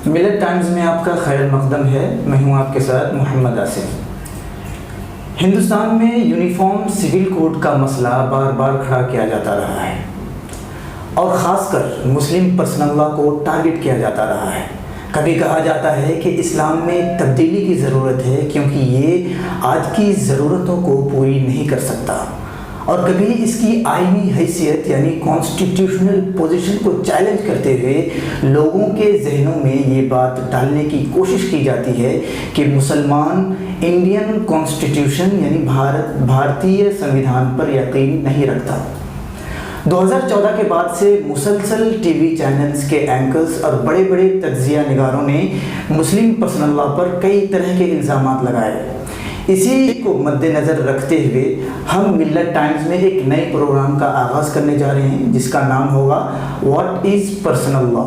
मिलत टाइम्स में आपका खैर मकदम है। मैं हूं आपके साथ मोहम्मद आसिफ। हिंदुस्तान में यूनिफॉर्म सिविल कोड का मसला बार बार खड़ा किया जाता रहा है और ख़ासकर मुस्लिम पर्सनल लॉ को टारगेट किया जाता रहा है। कभी कहा जाता है कि इस्लाम में तब्दीली की ज़रूरत है क्योंकि ये आज की ज़रूरतों को पूरी नहीं कर सकता, और कभी इसकी आईनी हैसियत यानी कॉन्स्टिट्यूशनल पोजीशन को चैलेंज करते हुए लोगों के जहनों में ये बात डालने की कोशिश की जाती है कि मुसलमान इंडियन कॉन्स्टिट्यूशन यानी भारतीय संविधान पर यकीन नहीं रखता। 2014 के बाद से मुसलसल टीवी चैनल्स के एंकर्स और बड़े बड़े तज्जिया निगारों ने मुस्लिम पर्सनल लॉ पर कई तरह के इल्ज़ामात लगाए। इसी को मद्देनज़र रखते हुए हम मिल्लत टाइम्स में एक नए प्रोग्राम का आगाज़ करने जा रहे हैं जिसका नाम होगा what is personal law,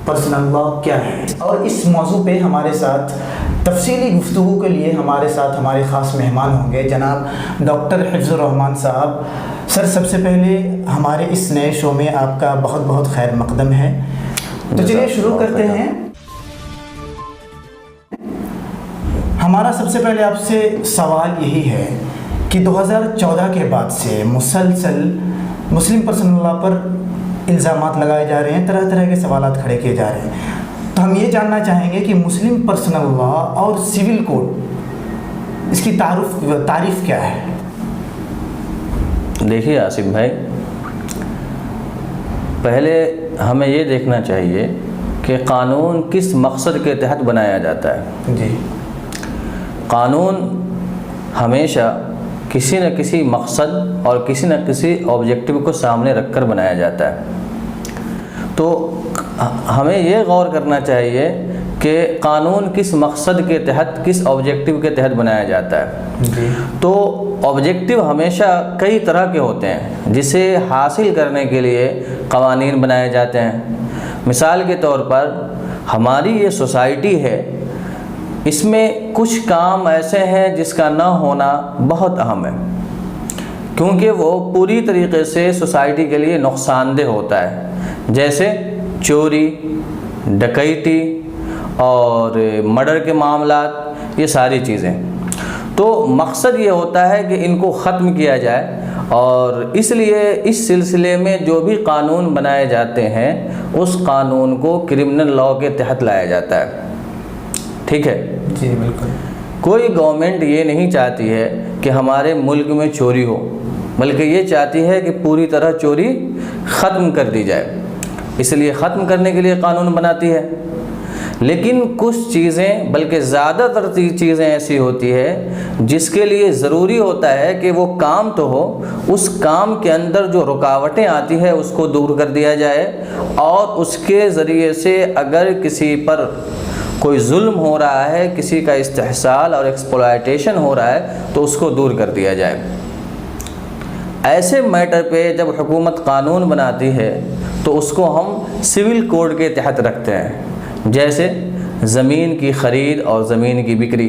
personal law क्या है। और इस मौजू पे हमारे साथ तफसीली गुफ्तगू के लिए हमारे साथ हमारे ख़ास मेहमान होंगे जनाब डॉक्टर हिफ्ज़ुर रहमान साहब। सर, सबसे पहले हमारे इस नए शो में आपका बहुत बहुत खैर मकदम है। तो चलिए शुरू करते हैं। हमारा सबसे पहले आपसे सवाल यही है कि 2014 के बाद से मुसलसल मुस्लिम पर्सनल लॉ पर इल्ज़ामात लगाए जा रहे हैं, तरह तरह के सवालात खड़े किए जा रहे हैं। तो हम ये जानना चाहेंगे कि मुस्लिम पर्सनल लॉ और सिविल कोड, इसकी तारीफ़ क्या है? देखिए आसिफ भाई, पहले हमें ये देखना चाहिए कि कानून किस मकसद के तहत बनाया जाता है। जी, कानून हमेशा किसी न किसी मकसद और किसी न किसी ऑब्जेक्टिव को सामने रखकर बनाया जाता है। तो हमें ये गौर करना चाहिए कि कानून किस मकसद के तहत, किस ऑब्जेक्टिव के तहत बनाया जाता है। जी। तो ऑब्जेक्टिव हमेशा कई तरह के होते हैं जिसे हासिल करने के लिए कवानीन बनाए जाते हैं। मिसाल के तौर पर हमारी ये सोसाइटी है, इसमें कुछ काम ऐसे हैं जिसका ना होना बहुत अहम है क्योंकि वो पूरी तरीके से सोसाइटी के लिए नुकसानदेह होता है, जैसे चोरी, डकैती और मर्डर के मामलात, ये सारी चीज़ें। तो मकसद ये होता है कि इनको ख़त्म किया जाए, और इसलिए इस सिलसिले में जो भी कानून बनाए जाते हैं उस कानून को क्रिमिनल लॉ के तहत लाया जाता है। ठीक है जी, बिल्कुल। कोई गवर्नमेंट ये नहीं चाहती है कि हमारे मुल्क में चोरी हो, बल्कि ये चाहती है कि पूरी तरह चोरी ख़त्म कर दी जाए, इसलिए ख़त्म करने के लिए कानून बनाती है। लेकिन कुछ चीज़ें, बल्कि ज़्यादातर चीज़ें ऐसी होती है जिसके लिए ज़रूरी होता है कि वो काम तो हो, उस काम के अंदर जो रुकावटें आती है उसको दूर कर दिया जाए, और उसके ज़रिए से अगर किसी पर कोई जुल्म हो रहा है, किसी का इस्तेहसाल और एक्सप्लॉयटेशन हो रहा है, तो उसको दूर कर दिया जाए। ऐसे मैटर पे जब हुकूमत कानून बनाती है तो उसको हम सिविल कोड के तहत रखते हैं। जैसे ज़मीन की ख़रीद और ज़मीन की बिक्री,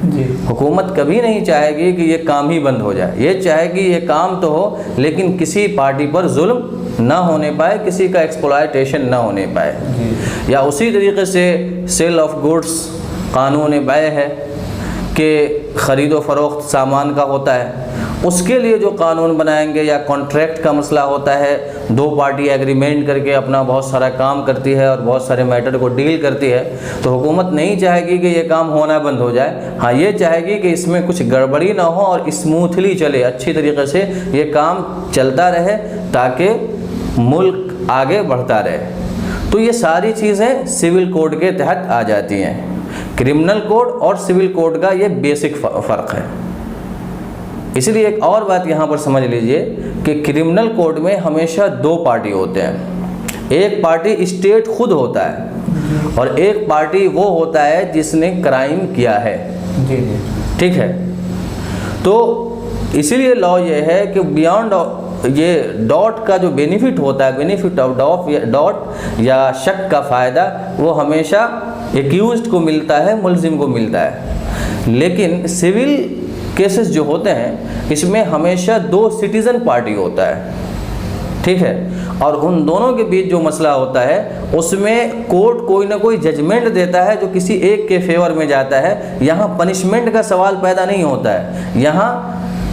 जी। हुकूमत कभी नहीं चाहेगी कि ये काम ही बंद हो जाए, ये चाहेगी ये काम तो हो लेकिन किसी पार्टी पर जुल्म ना होने पाए, किसी का एक्सप्लॉयटेशन ना होने पाए। जी। या उसी तरीके से सेल ऑफ गुड्स, कानून बैय है कि ख़रीद व फ़रोख्त सामान का होता है, उसके लिए जो कानून बनाएंगे। या कॉन्ट्रैक्ट का मसला होता है, दो पार्टी एग्रीमेंट करके अपना बहुत सारा काम करती है और बहुत सारे मैटर को डील करती है, तो हुकूमत नहीं चाहेगी कि ये काम होना बंद हो जाए। हाँ, ये चाहेगी कि इसमें कुछ गड़बड़ी ना हो और स्मूथली चले, अच्छी तरीके से ये काम चलता रहे ताकि मुल्क आगे बढ़ता रहे। तो ये सारी चीज़ें सिविल कोड के तहत आ जाती हैं। क्रिमिनल कोड और सिविल कोड का ये बेसिक फ़र्क है। इसलिए एक और बात यहाँ पर समझ लीजिए कि क्रिमिनल कोड में हमेशा दो पार्टी होते हैं। एक पार्टी स्टेट खुद होता है और एक पार्टी वो होता है जिसने क्राइम किया है। जी जी, ठीक है। तो इसीलिए लॉ ये है कि बियॉन्ड ये डॉट का जो बेनिफिट होता है, बेनिफिट ऑफ डॉट या शक का फ़ायदा, वो हमेशा एक्यूज्ड को मिलता है, मुल्ज़िम को मिलता है। लेकिन सिविल केसेस जो होते हैं इसमें हमेशा दो सिटीज़न पार्टी होता है। ठीक है। और उन दोनों के बीच जो मसला होता है उसमें कोर्ट कोई ना कोई जजमेंट देता है जो किसी एक के फेवर में जाता है। यहाँ पनिशमेंट का सवाल पैदा नहीं होता है, यहाँ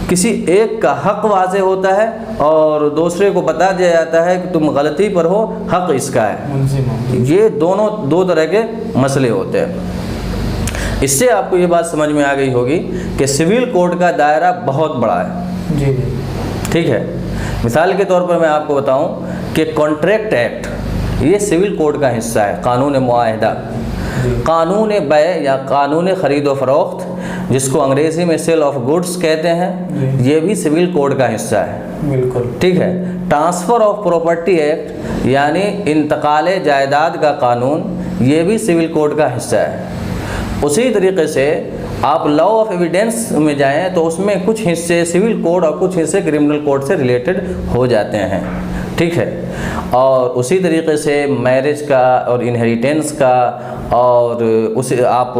किसी एक का हक वाज़े होता है और दूसरे को बता दिया जाता है कि तुम गलती पर हो, हक इसका है। ये दोनों दो तरह के मसले होते हैं। इससे आपको ये बात समझ में आ गई होगी कि सिविल कोड का दायरा बहुत बड़ा है जी। ठीक है। मिसाल के तौर पर मैं आपको बताऊं कि कॉन्ट्रैक्ट एक्ट ये सिविल कोड का हिस्सा है। कानून मुआहदा, कानून बै या कानून ख़रीद व फ़रोख्त, जिसको अंग्रेज़ी में सेल ऑफ गुड्स कहते हैं, ये भी सिविल कोड का हिस्सा है। बिल्कुल ठीक है। ट्रांसफ़र ऑफ प्रॉपर्टी एक्ट यानी इंतकाल जायदाद का कानून, ये भी सिविल कोड का हिस्सा है। उसी तरीके से आप लॉ ऑफ एविडेंस में जाएं तो उसमें कुछ हिस्से सिविल कोड और कुछ हिस्से क्रिमिनल कोड से रिलेटेड हो जाते हैं। ठीक है। और उसी तरीके से मैरिज का और इनहेरिटेंस का, और उसे आप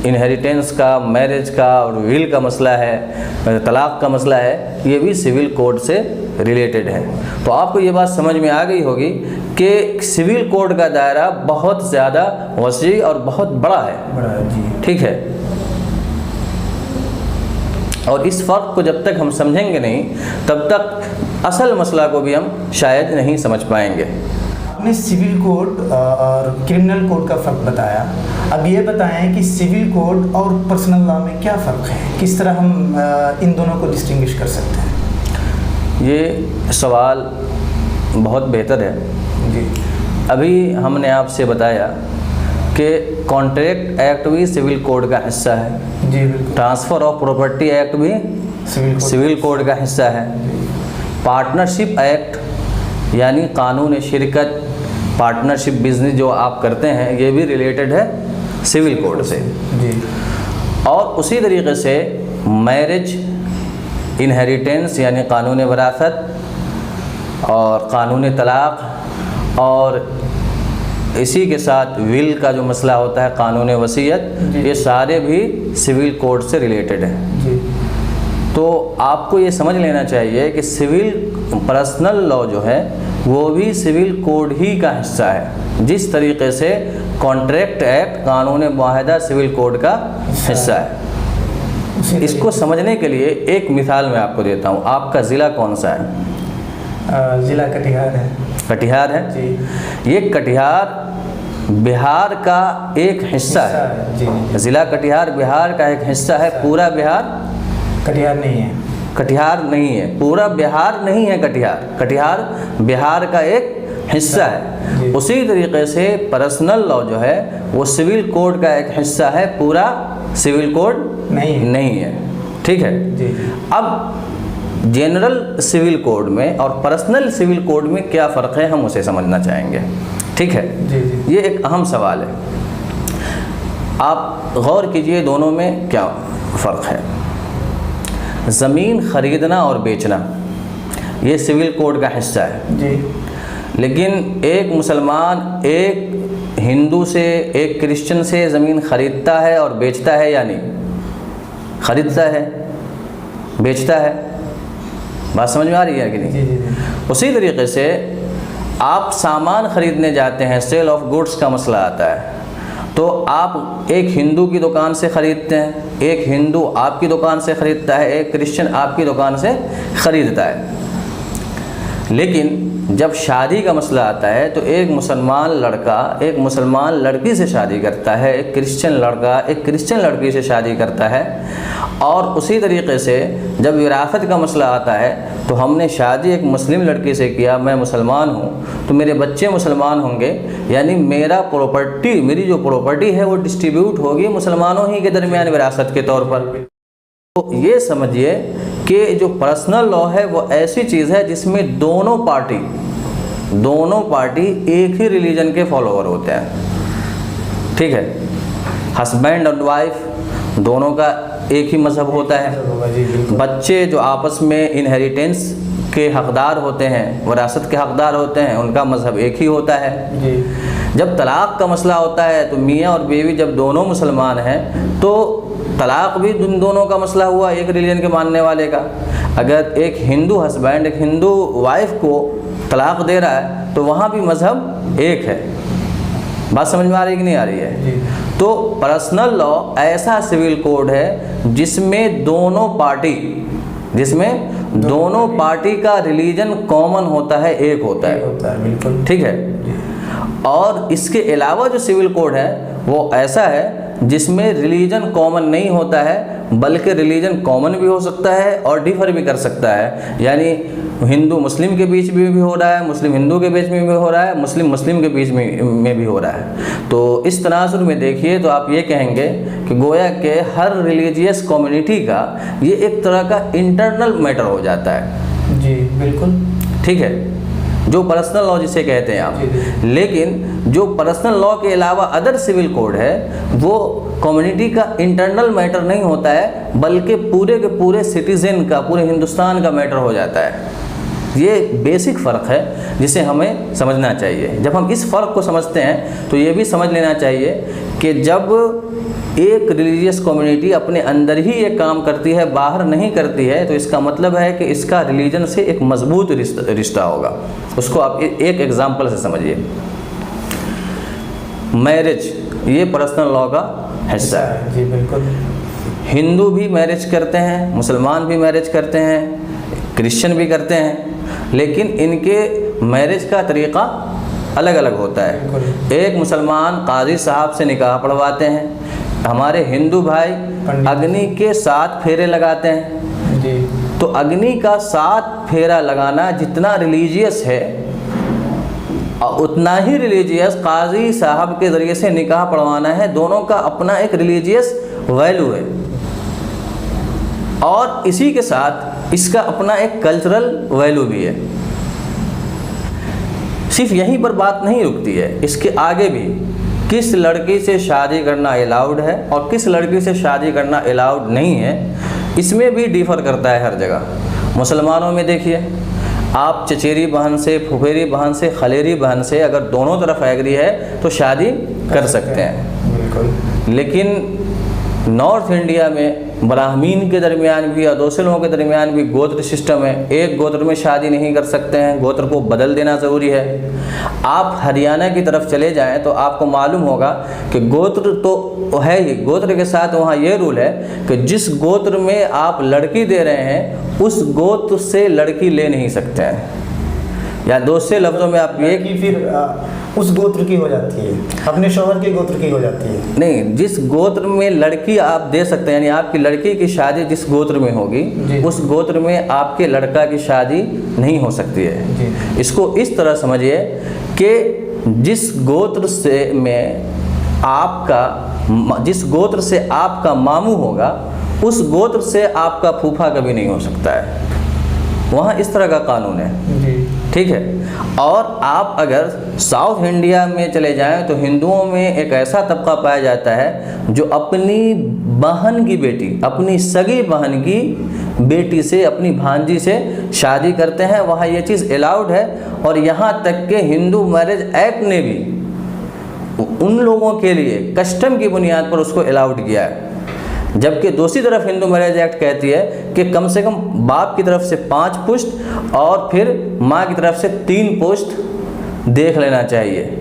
इनहेरिटेंस का, मैरिज का और विल का मसला है, तलाक़ का मसला है, ये भी सिविल कोड से रिलेटेड है। तो आपको ये बात समझ में आ गई होगी कि सिविल कोड का दायरा बहुत ज़्यादा वसी और बहुत बड़ा है जी। ठीक है। और इस फ़र्क को जब तक हम समझेंगे नहीं तब तक असल मसला को भी हम शायद नहीं समझ पाएंगे। आपने सिविल कोड और क्रिमिनल कोड का फ़र्क बताया, अब ये बताएं कि सिविल कोड और पर्सनल लॉ में क्या फ़र्क है, किस तरह हम इन दोनों को डिस्टिंग्विश कर सकते हैं? ये सवाल बहुत बेहतर है जी। अभी हमने आपसे बताया कि कॉन्ट्रैक्ट एक्ट भी सिविल कोड का हिस्सा है जी बिल्कुल। ट्रांसफ़र ऑफ प्रॉपर्टी एक्ट भी सिविल कोड का हिस्सा है। पार्टनरशिप एक्ट यानी कानून शिरकत, पार्टनरशिप बिजनेस जो आप करते हैं, ये भी रिलेटेड है सिविल कोड से जी। और उसी तरीके से मैरिज, इनहेरिटेंस यानी कानून वरासत और कानून तलाक़, और इसी के साथ विल का जो मसला होता है, कानून वसीयत, ये सारे भी सिविल कोड से रिलेटेड हैं जी। तो आपको ये समझ लेना चाहिए कि सिविल पर्सनल लॉ जो है वो भी सिविल कोड ही का हिस्सा है, जिस तरीके से कॉन्ट्रैक्ट एक्ट कानून मुआहदा सिविल कोड का हिस्सा है। इसको समझने के लिए एक मिसाल मैं आपको देता हूँ। आपका ज़िला कौन सा है? ज़िला कटिहार है। कटिहार है जी। ये कटिहार बिहार का एक हिस्सा है जी। ज़िला कटिहार बिहार का एक हिस्सा है। पूरा बिहार कटिहार नहीं है। कटिहार नहीं है, पूरा बिहार नहीं है कटिहार। कटिहार बिहार का एक हिस्सा है। उसी तरीके से पर्सनल लॉ जो है वो सिविल कोड का एक हिस्सा है, पूरा सिविल कोड नहीं है। ठीक है जी। अब जनरल सिविल कोड में और पर्सनल सिविल कोड में क्या फ़र्क है, हम उसे समझना चाहेंगे। ठीक है जी जी। ये एक अहम सवाल है, आप गौर कीजिए दोनों में क्या फ़र्क है। ज़मीन ख़रीदना और बेचना ये सिविल कोड का हिस्सा है जी। लेकिन एक मुसलमान एक हिंदू से, एक क्रिश्चियन से ज़मीन ख़रीदता है और बेचता है या नहीं? ख़रीदता है, बेचता है। बात समझ में आ रही है कि नहीं? जी जी। उसी तरीके से आप सामान ख़रीदने जाते हैं, सेल ऑफ गुड्स का मसला आता है, तो आप एक हिंदू की दुकान से ख़रीदते हैं, एक हिंदू आपकी दुकान से ख़रीदता है, एक क्रिश्चियन आपकी दुकान से ख़रीदता है। लेकिन जब शादी का मसला आता है तो एक मुसलमान लड़का एक मुसलमान लड़की से शादी करता है, एक क्रिश्चियन लड़का एक क्रिश्चियन लड़की से शादी करता है। और उसी तरीके से जब विरासत का मसला आता है तो हमने शादी एक मुस्लिम लड़की से किया, मैं मुसलमान हूँ तो मेरे बच्चे मुसलमान होंगे, यानी मेरा प्रॉपर्टी, मेरी जो प्रॉपर्टी है वो डिस्ट्रीब्यूट होगी मुसलमानों ही के दरमियान विरासत के तौर पर। तो ये समझिए कि जो पर्सनल लॉ है वो ऐसी चीज़ है जिसमें दोनों पार्टी एक ही रिलीजन के फॉलोअर होते हैं। ठीक है, हस्बैंड और वाइफ दोनों का एक ही मज़हब होता है। बच्चे जो आपस में इनहेरिटेंस के हकदार होते हैं, विरासत के हकदार होते हैं, उनका मज़हब एक ही होता है जी। जब तलाक़ का मसला होता है तो मियाँ और बीवी जब दोनों मुसलमान हैं तो तलाक़ भी उन दोनों का मसला हुआ, एक रिलीजन के मानने वाले का। अगर एक हिंदू हस्बैंड एक हिंदू वाइफ को तलाक दे रहा है तो वहाँ भी मज़हब एक है। बात समझ में आ रही है कि नहीं आ रही है? तो पर्सनल लॉ ऐसा सिविल कोड है जिसमें दोनों पार्टी का रिलीजन कॉमन होता है, एक होता है। बिल्कुल ठीक है। और इसके अलावा जो सिविल कोड है वो ऐसा है जिसमें रिलीजन कॉमन नहीं होता है, बल्कि रिलीजन कॉमन भी हो सकता है और डिफर भी कर सकता है। यानी हिंदू मुस्लिम के बीच में भी हो रहा है, मुस्लिम हिंदू के बीच में भी हो रहा है, मुस्लिम मुस्लिम के बीच में भी हो रहा है। तो इस तनाजुर में देखिए तो आप ये कहेंगे कि गोया के हर रिलीजियस कम्युनिटी का ये एक तरह का इंटरनल मैटर हो जाता है। जी बिल्कुल ठीक है, जो पर्सनल लॉ जिसे कहते हैं आप। लेकिन जो पर्सनल लॉ के अलावा अदर सिविल कोड है वो कम्युनिटी का इंटरनल मैटर नहीं होता है, बल्कि पूरे के पूरे सिटीजन का, पूरे हिंदुस्तान का मैटर हो जाता है। ये बेसिक फ़र्क है जिसे हमें समझना चाहिए। जब हम इस फ़र्क को समझते हैं तो ये भी समझ लेना चाहिए कि जब एक रिलीजियस कम्युनिटी अपने अंदर ही ये काम करती है, बाहर नहीं करती है, तो इसका मतलब है कि इसका रिलीजन से एक मजबूत रिश्ता होगा। उसको आप एक एग्जाम्पल से समझिए। मैरिज ये पर्सनल लॉ का हिस्सा है। जी बिल्कुल। हिंदू भी मैरिज करते हैं, मुसलमान भी मैरिज करते हैं, क्रिश्चियन भी करते हैं, लेकिन इनके मैरिज का तरीक़ा अलग अलग होता है। एक मुसलमान काजी साहब से निकाह पढ़वाते हैं, हमारे हिंदू भाई अग्नि के 7 फेरे लगाते हैं। जी। तो अग्नि का 7 फेरा लगाना जितना रिलीजियस है उतना ही रिलीजियस काजी साहब के ज़रिए से निकाह पढ़वाना है। दोनों का अपना एक रिलीजियस वैल्यू है और इसी के साथ इसका अपना एक कल्चरल वैल्यू भी है। सिर्फ यहीं पर बात नहीं रुकती है, इसके आगे भी किस लड़की से शादी करना अलाउड है और किस लड़की से शादी करना अलाउड नहीं है, इसमें भी डिफ़र करता है हर जगह। मुसलमानों में देखिए, आप चचेरी बहन से, फुफेरी बहन से, खलेरी बहन से अगर दोनों तरफ एग्री है तो शादी कर सकते हैं। बिल्कुल। लेकिन नॉर्थ इंडिया में ब्राह्मीण के दरमियान भी या दूसरे लोगों के दरमियान भी गोत्र सिस्टम है। एक गोत्र में शादी नहीं कर सकते हैं, गोत्र को बदल देना ज़रूरी है। आप हरियाणा की तरफ चले जाएं तो आपको मालूम होगा कि गोत्र तो है ही, गोत्र के साथ वहाँ ये रूल है कि जिस गोत्र में आप लड़की दे रहे हैं उस गोत्र से लड़की ले नहीं सकते हैं। या दूसरे लफ्ज़ों में आप ये कि फिर उस गोत्र की हो जाती है, अपने शौहर के गोत्र की हो जाती है। नहीं, जिस गोत्र में लड़की आप दे सकते हैं, यानी आपकी लड़की की शादी जिस गोत्र में होगी उस गोत्र में आपके लड़का की शादी नहीं हो सकती है। जी। इसको इस तरह समझिए कि जिस गोत्र से आपका मामू होगा उस गोत्र से आपका फूफा कभी नहीं हो सकता है। वहाँ इस तरह का कानून है। जी। ठीक है। और आप अगर साउथ इंडिया में चले जाएं तो हिंदुओं में एक ऐसा तबका पाया जाता है जो अपनी बहन की बेटी, अपनी सगी बहन की बेटी से, अपनी भांजी से शादी करते हैं। वहाँ ये चीज़ अलाउड है और यहाँ तक के हिंदू मैरिज एक्ट ने भी उन लोगों के लिए कस्टम की बुनियाद पर उसको अलाउड किया है। जबकि दूसरी तरफ हिंदू मैरिज एक्ट कहती है कि कम से कम बाप की तरफ से 5 पुश्त और फिर माँ की तरफ से 3 पुश्त देख लेना चाहिए।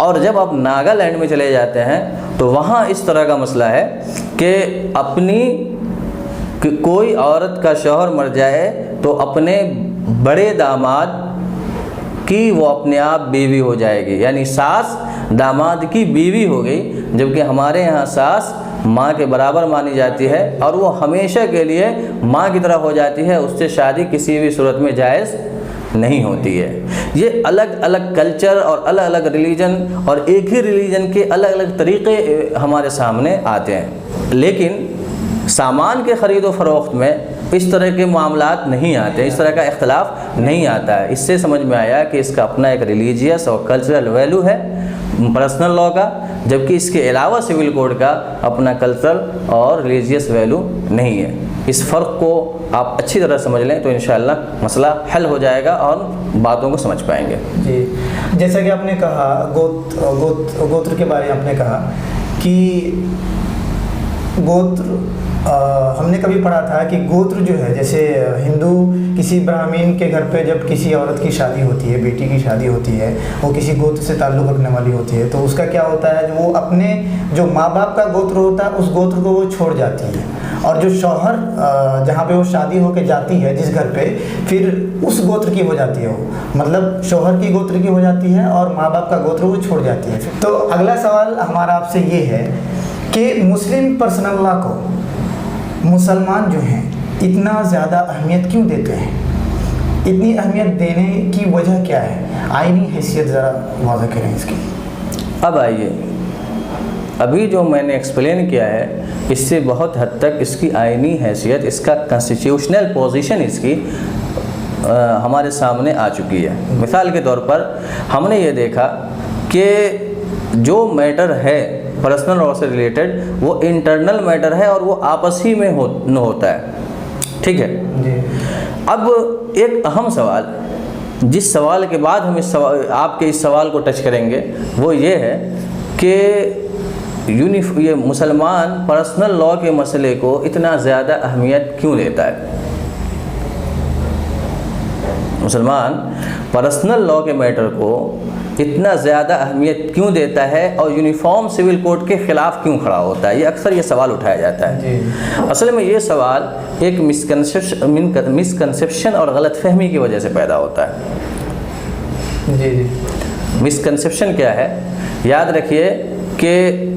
और जब आप नागालैंड में चले जाते हैं तो वहाँ इस तरह का मसला है कि कोई औरत का शौहर मर जाए तो अपने बड़े दामाद की वो अपने आप बीवी हो जाएगी, यानी सास दामाद की बीवी हो गई। जबकि हमारे यहाँ सास माँ के बराबर मानी जाती है और वो हमेशा के लिए माँ की तरह हो जाती है, उससे शादी किसी भी सूरत में जायज़ नहीं होती है। ये अलग अलग कल्चर और अलग अलग रिलीजन और एक ही रिलीजन के अलग अलग तरीक़े हमारे सामने आते हैं। लेकिन सामान के ख़रीदो फ़रोख्त में इस तरह के मामलात नहीं आते, इस तरह का इख्तलाफ नहीं आता है। इससे समझ में आया कि इसका अपना एक रिलीजियस और कल्चरल वैल्यू है पर्सनल लॉ का, जबकि इसके अलावा सिविल कोड का अपना कल्चरल और रिलीजियस वैल्यू नहीं है। इस फ़र्क को आप अच्छी तरह समझ लें तो इंशाअल्लाह मसला हल हो जाएगा और बातों को समझ पाएंगे। जी, जैसा कि आपने कहा गोत्र के बारे में आपने कहा कि गोत्र हमने कभी पढ़ा था कि गोत्र जो है, जैसे हिंदू किसी ब्राह्मण के घर पे जब किसी औरत की शादी होती है, बेटी की शादी होती है, वो किसी गोत्र से ताल्लुक़ रखने वाली होती है, तो उसका क्या होता है, वो अपने जो माँ बाप का गोत्र होता है उस गोत्र को वो छोड़ जाती है, और जो शौहर जहाँ पे वो शादी होके जाती है जिस घर पे, फिर उस गोत्र की हो जाती है वो, मतलब शौहर की गोत्र की हो जाती है और माँ बाप का गोत्र वो छोड़ जाती है। तो अगला सवाल हमारा आपसे ये है कि मुस्लिम पर्सनल लॉ को मुसलमान जो हैं इतना ज़्यादा अहमियत क्यों देते हैं? इतनी अहमियत देने की वजह क्या है? आईनी हैसियत ज़रा वाज़ह करें इसकी। अब आइए, अभी जो मैंने एक्सप्लेन किया है इससे बहुत हद तक इसकी आईनी हैसियत, इसका कॉन्स्टिट्यूशनल पोजीशन इसकी हमारे सामने आ चुकी है। मिसाल के तौर पर हमने ये देखा कि जो मैटर है पर्सनल लॉ से रिलेटेड वो इंटरनल मैटर है और वो आपस ही में होता है, ठीक है जी। अब एक अहम सवाल, जिस सवाल के बाद हम आपके इस सवाल को टच करेंगे, वो ये है कि ये मुसलमान पर्सनल लॉ के मसले को इतना ज़्यादा अहमियत क्यों देता है? मुसलमान पर्सनल लॉ के मैटर को इतना ज़्यादा अहमियत क्यों देता है और यूनिफॉर्म सिविल कोड के ख़िलाफ़ क्यों खड़ा होता है? ये अक्सर ये सवाल उठाया जाता है। असल में ये सवाल एक मिसकंसेप्शन और गलतफहमी की वजह से पैदा होता है। जी। मिसकंसेप्शन क्या है? याद रखिए कि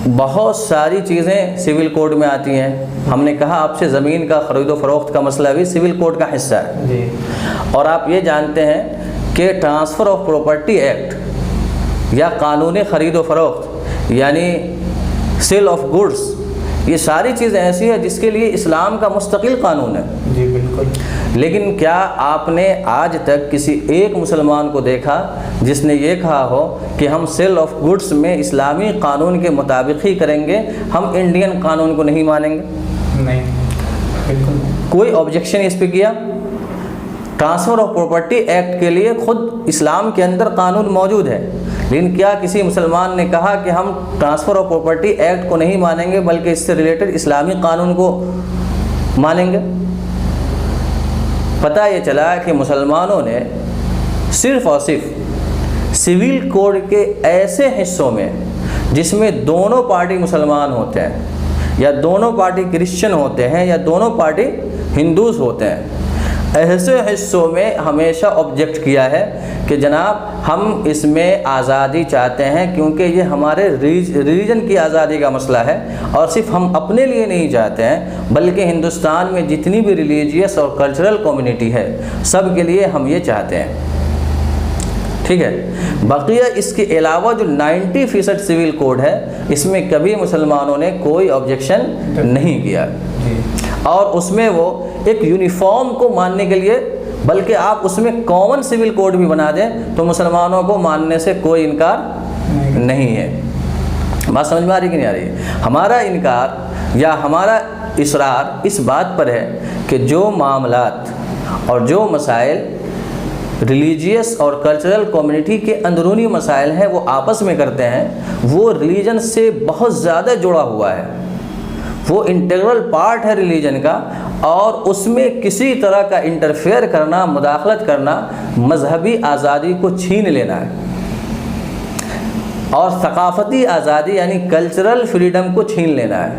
बहुत सारी चीज़ें सिविल कोड में आती हैं। हमने कहा आपसे ज़मीन का ख़रीदो फ़रोख्त का मसला भी सिविल कोड का हिस्सा है जी। और आप ये जानते हैं कि ट्रांसफ़र ऑफ प्रॉपर्टी एक्ट या कानून ख़रीदो फ़रोख्त यानी सेल ऑफ गुड्स, ये सारी चीज़ें ऐसी है जिसके लिए इस्लाम का मुस्तकिल कानून है जी। बिल्कुल। लेकिन क्या आपने आज तक किसी एक मुसलमान को देखा जिसने ये कहा हो कि हम सेल ऑफ गुड्स में इस्लामी कानून के मुताबिक ही करेंगे, हम इंडियन कानून को नहीं मानेंगे? नहीं, बिल्कुल। कोई ऑब्जेक्शन इस पे किया? ट्रांसफ़र ऑफ प्रॉपर्टी एक्ट के लिए खुद इस्लाम के अंदर कानून मौजूद है, लेकिन क्या किसी मुसलमान ने कहा कि हम ट्रांसफ़र ऑफ प्रॉपर्टी एक्ट को नहीं मानेंगे बल्कि इससे रिलेटेड इस्लामी कानून को मानेंगे? पता ये चला कि मुसलमानों ने सिर्फ़ और सिर्फ सिविल कोड के ऐसे हिस्सों में जिसमें दोनों पार्टी मुसलमान होते हैं या दोनों पार्टी क्रिश्चियन होते हैं या दोनों पार्टी हिंदूज़ होते हैं, ऐसे हिस्सों में हमेशा ऑब्जेक्ट किया है कि जनाब हम इसमें आज़ादी चाहते हैं क्योंकि ये हमारे रिलीजन की आज़ादी का मसला है और सिर्फ हम अपने लिए नहीं चाहते हैं बल्कि हिंदुस्तान में जितनी भी रिलीजियस और कल्चरल कम्युनिटी है सब के लिए हम ये चाहते हैं, ठीक है। बकिया इसके अलावा जो 90% सिविल कोड है इसमें कभी मुसलमानों ने कोई ऑब्जेक्शन नहीं किया और उसमें वो एक यूनिफॉर्म को मानने के लिए, बल्कि आप उसमें कॉमन सिविल कोड भी बना दें तो मुसलमानों को मानने से कोई इनकार नहीं है। बात समझ में आ रही कि नहीं आ रही है? हमारा इनकार या हमारा इसरार इस बात पर है कि जो मामलात और जो मसाइल रिलीजियस और कल्चरल कम्युनिटी के अंदरूनी मसाइल हैं वो आपस में करते हैं, वो रिलीजन से बहुत ज़्यादा जुड़ा हुआ है, वो इंटीग्रल पार्ट है रिलीजन का और उसमें किसी तरह का इंटरफेयर करना, मुदाखलत करना मजहबी आज़ादी को छीन लेना है और सकाफ़ती आज़ादी यानी कल्चरल फ्रीडम को छीन लेना है।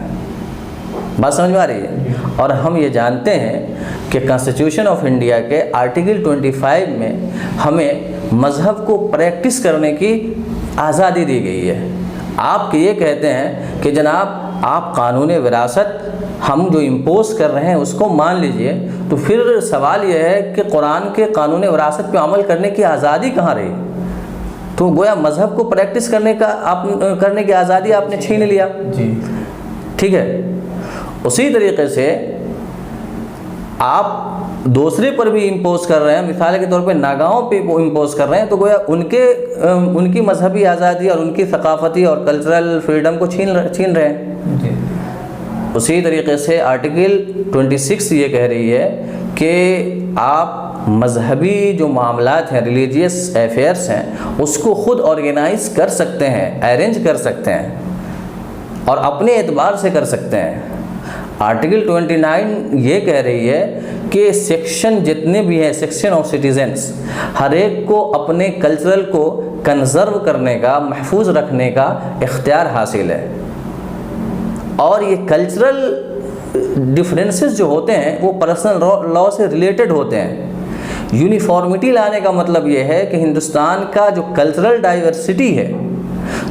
बात समझ में आ रही है? और हम ये जानते हैं कि कॉन्स्टिट्यूशन ऑफ इंडिया के आर्टिकल 25 में हमें मज़हब को प्रैक्टिस करने की आज़ादी दी गई है। आप ये कहते हैं कि जनाब आप कानून विरासत हम जो इम्पोज कर रहे हैं उसको मान लीजिए, तो फिर सवाल यह है कि कुरान के कानून विरासत पे अमल करने की आज़ादी कहाँ रही? तो गोया मज़हब को प्रैक्टिस करने की आज़ादी आपने छीन लिया जी, ठीक है। उसी तरीक़े से आप दूसरे पर भी इम्पोज कर रहे हैं, मिसाल के तौर पे नागाओं पे वो इम्पोज कर रहे हैं, तो गोया उनकी मजहबी आज़ादी और उनकी सकाफ़ती और कल्चरल फ्रीडम को छीन रहे हैं। उसी तरीक़े से आर्टिकल 26 ये कह रही है कि आप मजहबी जो मामलात हैं, रिलीजियस अफेयर्स हैं, उसको ख़ुद ऑर्गेनाइज़ कर सकते हैं, अरेंज कर सकते हैं और अपने एतबार से कर सकते हैं। आर्टिकल 29 ये कह रही है कि सेक्शन जितने भी हैं, सेक्शन ऑफ सिटीजन्स, हर एक को अपने कल्चरल को कंजर्व करने का, महफूज रखने का इख्तियार हासिल है। और ये कल्चरल डिफरेंसेस जो होते हैं वो पर्सनल लॉ से रिलेटेड होते हैं। यूनिफॉर्मिटी लाने का मतलब ये है कि हिंदुस्तान का जो कल्चरल डाइवर्सिटी है,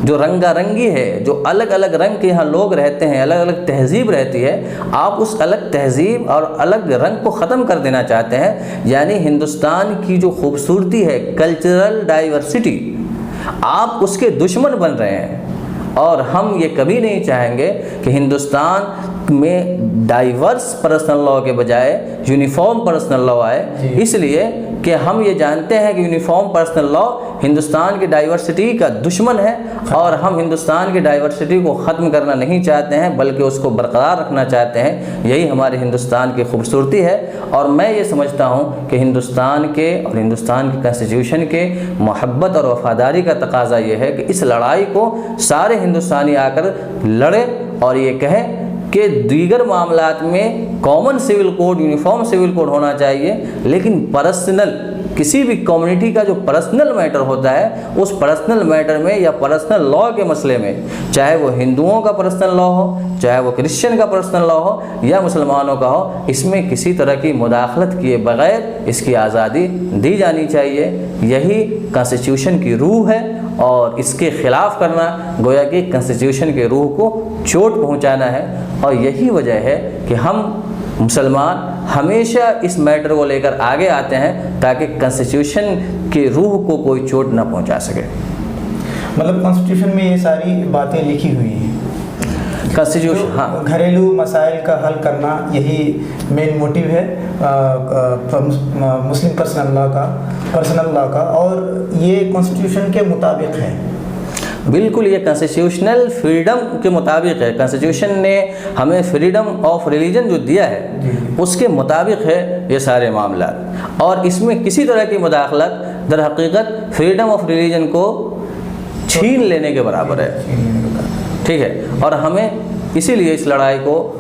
जो रंगारंगी है, जो अलग अलग रंग के यहाँ लोग रहते हैं, अलग अलग तहजीब रहती है, आप उस अलग तहजीब और अलग रंग को ख़त्म कर देना चाहते हैं। यानी हिंदुस्तान की जो खूबसूरती है, कल्चरल डाइवर्सिटी, आप उसके दुश्मन बन रहे हैं। और हम ये कभी नहीं चाहेंगे कि हिंदुस्तान में डाइवर्स पर्सनल लॉ के बजाय यूनिफॉर्म पर्सनल लॉ आए, इसलिए कि हम ये जानते हैं कि यूनिफॉर्म पर्सनल लॉ हिंदुस्तान की डाइवर्सिटी का दुश्मन है और हम हिंदुस्तान की डाइवर्सिटी को ख़त्म करना नहीं चाहते हैं, बल्कि उसको बरकरार रखना चाहते हैं। यही हमारे हिंदुस्तान की खूबसूरती है। और मैं ये समझता हूँ कि हिंदुस्तान के और हिंदुस्तान के कॉन्स्टिट्यूशन के मोहब्बत और वफ़ादारी का तकाजा ये है कि इस लड़ाई को सारे हिंदुस्तानी आकर लड़े और ये कहें कि दीगर मामलात में common civil code, uniform civil code होना चाहिए, लेकिन पर्सनल, किसी भी कम्युनिटी का जो पर्सनल मैटर होता है, उस पर्सनल मैटर में या पर्सनल लॉ के मसले में, चाहे वो हिंदुओं का पर्सनल लॉ हो, चाहे वो क्रिश्चियन का पर्सनल लॉ हो या मुसलमानों का हो, इसमें किसी तरह की मुदाखलत किए बगैर इसकी आज़ादी दी जानी चाहिए। यही कॉन्स्टिट्यूशन की रूह है और इसके ख़िलाफ़ करना गोया कि कॉन्स्टिट्यूशन के रूह को चोट पहुंचाना है। और यही वजह है कि हम मुसलमान हमेशा इस मैटर को लेकर आगे आते हैं ताकि कॉन्स्टिट्यूशन की रूह को कोई चोट ना पहुंचा सके। मतलब कॉन्स्टिट्यूशन में ये सारी बातें लिखी हुई हैं, कॉन्स्टिट्यूशन, हाँ, घरेलू मसाइल का हल करना यही मेन मोटिव है मुस्लिम पर्सनल लॉ का, और ये कॉन्स्टिट्यूशन के मुताबिक है। बिल्कुल, ये कॉन्स्टिट्यूशनल फ्रीडम के मुताबिक है। कॉन्स्टिट्यूशन ने हमें फ्रीडम ऑफ रिलीजन जो दिया है उसके मुताबिक है ये सारे मामला, और इसमें किसी तरह की मुदाखलत दर हकीकत फ्रीडम ऑफ रिलीजन को छीन लेने के बराबर है। ठीक है, और हमें इसीलिए इस लड़ाई को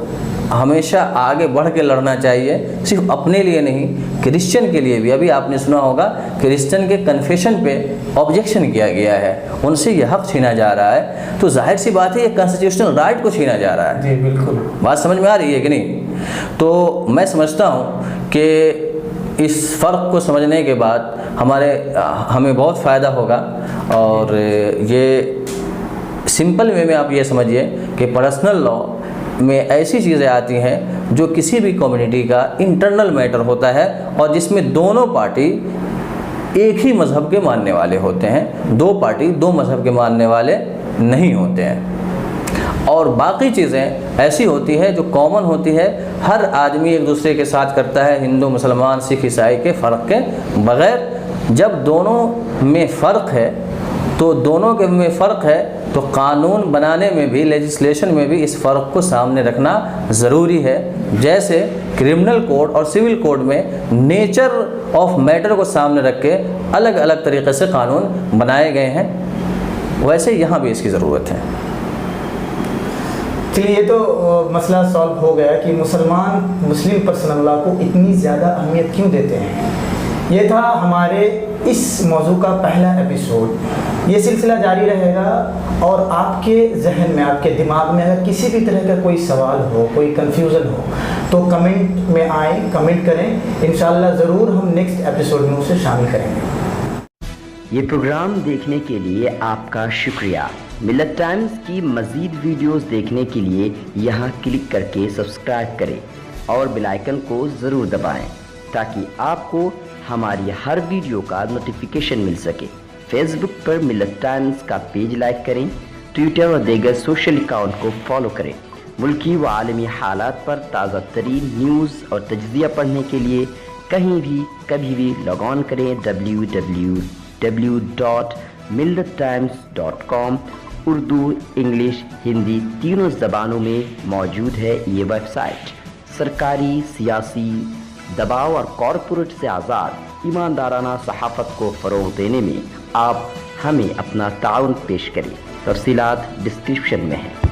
हमेशा आगे बढ़ के लड़ना चाहिए, सिर्फ अपने लिए नहीं, क्रिश्चियन के लिए भी। अभी आपने सुना होगा क्रिश्चियन के कन्फेशन पे ऑब्जेक्शन किया गया है, उनसे यह हक़ छीना जा रहा है, तो जाहिर सी बात है ये कॉन्स्टिट्यूशनल राइट को छीना जा रहा है। जी बिल्कुल, बात समझ में आ रही है कि नहीं? तो मैं समझता हूँ कि इस फ़र्क को समझने के बाद हमें बहुत फ़ायदा होगा। और ये सिंपल वे में आप ये समझिए कि पर्सनल लॉ में ऐसी चीज़ें आती हैं जो किसी भी कम्युनिटी का इंटरनल मैटर होता है और जिसमें दोनों पार्टी एक ही मज़हब के मानने वाले होते हैं, दो पार्टी दो मज़हब के मानने वाले नहीं होते हैं। और बाकी चीज़ें ऐसी होती है जो कॉमन होती है, हर आदमी एक दूसरे के साथ करता है, हिंदू मुसलमान सिख ईसाई के फ़र्क के बग़ैर। जब दोनों में फ़र्क है तो दोनों के में फ़र्क है तो कानून बनाने में भी, लेजिस्लेशन में भी इस फ़र्क को सामने रखना ज़रूरी है। जैसे क्रिमिनल कोड और सिविल कोड में नेचर ऑफ मैटर को सामने रख के अलग अलग तरीक़े से कानून बनाए गए हैं, वैसे यहाँ भी इसकी ज़रूरत है। चलिए, ये तो मसला सॉल्व हो गया कि मुस्लिम पर्सनल लॉ को इतनी ज़्यादा अहमियत क्यों देते हैं। ये था हमारे इस मौजू का पहला एपिसोड। ये सिलसिला जारी रहेगा और आपके जहन में, आपके दिमाग में अगर किसी भी तरह का कोई सवाल हो, कोई कंफ्यूजन हो, तो कमेंट में आए, कमेंट करें। इंशाल्लाह ज़रूर हम नेक्स्ट एपिसोड में उसे शामिल करेंगे। ये प्रोग्राम देखने के लिए आपका शुक्रिया। मिल्लत टाइम्स की मज़ीद वीडियोस देखने के लिए यहाँ क्लिक करके सब्सक्राइब करें और बेल आइकन को ज़रूर दबाएं ताकि आपको हमारी हर वीडियो का नोटिफिकेशन मिल सके। फेसबुक पर मिल्लत टाइम्स का पेज लाइक करें, ट्विटर और दीगर सोशल अकाउंट को फॉलो करें। मुल्की व आलमी हालात पर ताज़ा तरीन न्यूज़ और तज्ज़िया पढ़ने के लिए कहीं भी कभी भी लॉग ऑन करें www.millattimes.com। उर्दू, इंग्लिश, हिंदी तीनों ज़बानों में मौजूद है ये वेबसाइट। सरकारी, सियासी दबाव और कॉरपोरेट से आज़ाद ईमानदाराना सहाफ़त को फ़रोग़ देने में आप हमें अपना ताउन पेश करें। तफ़सीलात डिस्क्रिप्शन में है।